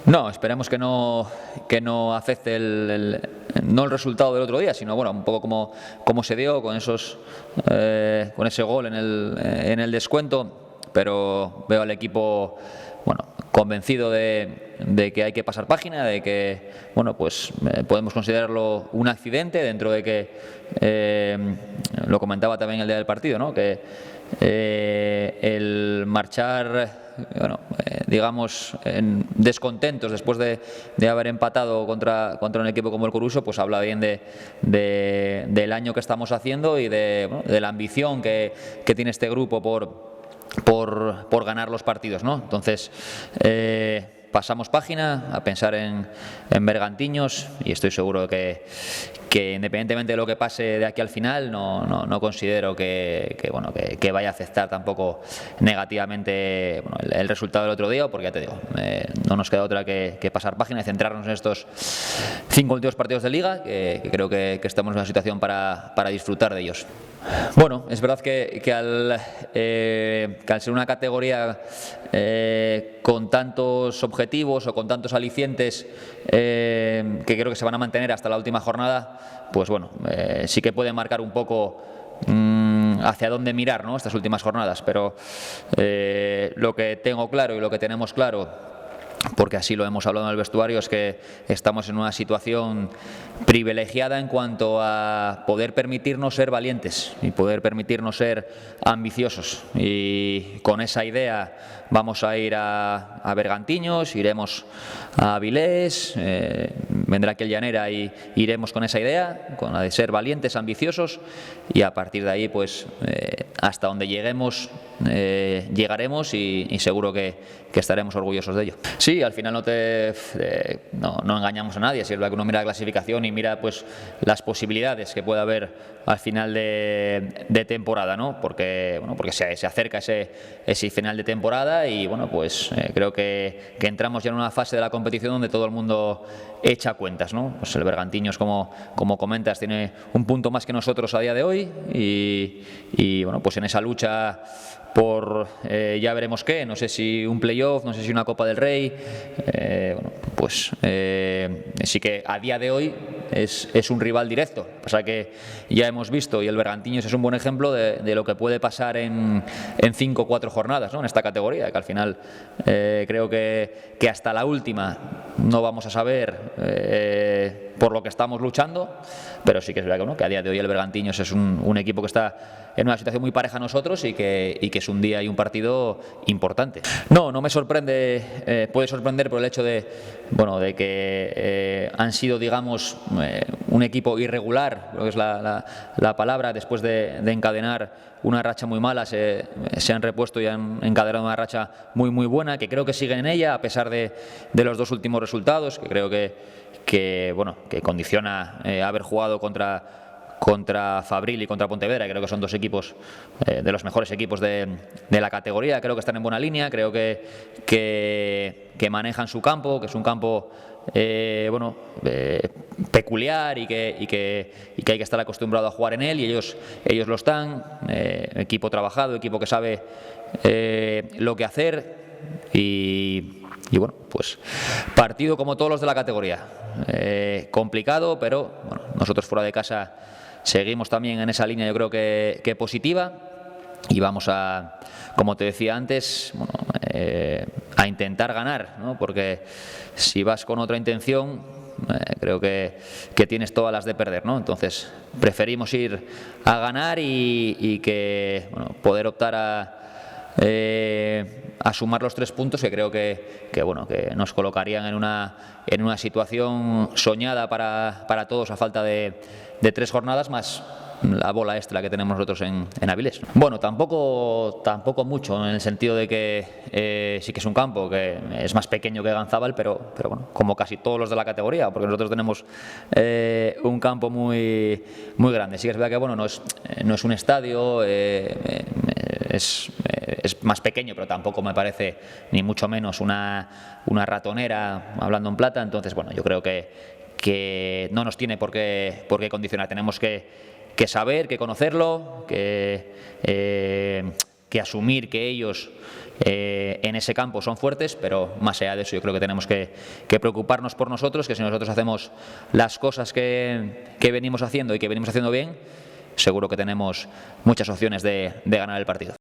No, esperemos que no afecte no el resultado del otro día, sino bueno, un poco como se dio con con ese gol en el descuento, pero veo al equipo convencido de que hay que pasar página, de que pues podemos considerarlo un accidente, dentro de que lo comentaba también el día del partido, ¿no? Que el marchar digamos descontentos después de haber empatado contra un equipo como el Coruso, pues habla bien del año que estamos haciendo y de la ambición que tiene este grupo por ganar los partidos, ¿no? Entonces pasamos página a pensar en Bergantiños, y estoy seguro que independientemente de lo que pase de aquí al final, no considero que vaya a afectar tampoco negativamente el resultado del otro día, porque ya te digo, no nos queda otra que pasar página y centrarnos en estos 5 últimos partidos de Liga, que creo que estamos en una situación para disfrutar de ellos. Bueno, es verdad que al ser una categoría con tantos objetivos o con tantos alicientes que creo que se van a mantener hasta la última jornada, pues bueno, sí que puede marcar un poco hacia dónde mirar, ¿no?, estas últimas jornadas, pero lo que tengo claro y lo que tenemos claro, porque así lo hemos hablado en el vestuario, es que estamos en una situación privilegiada en cuanto a poder permitirnos ser valientes y poder permitirnos ser ambiciosos, y con esa idea vamos a ir a Bergantiños, iremos a Avilés, vendrá aquí el Llanera y iremos con esa idea, con la de ser valientes, ambiciosos, y a partir de ahí pues hasta donde lleguemos llegaremos, y seguro que estaremos orgullosos de ello. Sí, al final no engañamos a nadie. Si es verdad que uno mira la clasificación y mira pues las posibilidades que puede haber al final de temporada, ¿no? Porque se acerca ese final de temporada, y bueno, pues creo que entramos ya en una fase de la competición donde todo el mundo echa cuentas, ¿no? Pues el Bergantiños, como comentas, tiene un punto más que nosotros a día de hoy, y bueno, pues en esa lucha por ya veremos qué, no sé si un playoff, no sé si una Copa del Rey, pues sí que a día de hoy es un rival directo. Pasa que ya hemos visto, y el Bergantiños es un buen ejemplo de lo que puede pasar en 5 o 4 jornadas, ¿no?, en esta categoría, que al final creo que hasta la última no vamos a saber por lo que estamos luchando, pero sí que es verdad que a día de hoy el Bergantiños es un equipo que está en una situación muy pareja a nosotros, y que es un día y un partido importante. No me sorprende, puede sorprender por el hecho de que han sido, digamos, un equipo irregular, creo que es la palabra, después de encadenar una racha muy mala, se han repuesto y han encadenado una racha muy buena, que creo que siguen en ella a pesar de los 2 últimos resultados, que creo que condiciona haber jugado contra Fabril y contra Pontevedra. Creo que son 2 equipos de los mejores equipos de la categoría. Creo que están en buena línea, creo que manejan su campo, que es un campo peculiar, y que hay que estar acostumbrado a jugar en él, y ellos lo están. Equipo trabajado, equipo que sabe lo que hacer, y bueno, pues partido como todos los de la categoría, complicado, pero bueno, nosotros fuera de casa seguimos también en esa línea, yo creo que positiva, y vamos a, como te decía antes, a intentar ganar, ¿no? Porque si vas con otra intención, creo que tienes todas las de perder, ¿no? Entonces preferimos ir a ganar y que poder optar a sumar los 3 puntos, que creo que nos colocarían en una situación soñada para todos, a falta de 3 jornadas más la bola extra que tenemos nosotros en Avilés. Bueno, tampoco mucho, en el sentido de que sí que es un campo que es más pequeño que Ganzábal, pero bueno, como casi todos los de la categoría, porque nosotros tenemos un campo muy grande. Sí que es verdad que no es un estadio, es más pequeño, pero tampoco me parece ni mucho menos una ratonera, hablando en plata. Entonces, bueno, yo creo que no nos tiene por qué condicionar. Tenemos que saber, que conocerlo, que que asumir que ellos en ese campo son fuertes, pero más allá de eso yo creo que tenemos que preocuparnos por nosotros, que si nosotros hacemos las cosas que venimos haciendo y que venimos haciendo bien, seguro que tenemos muchas opciones de ganar el partido.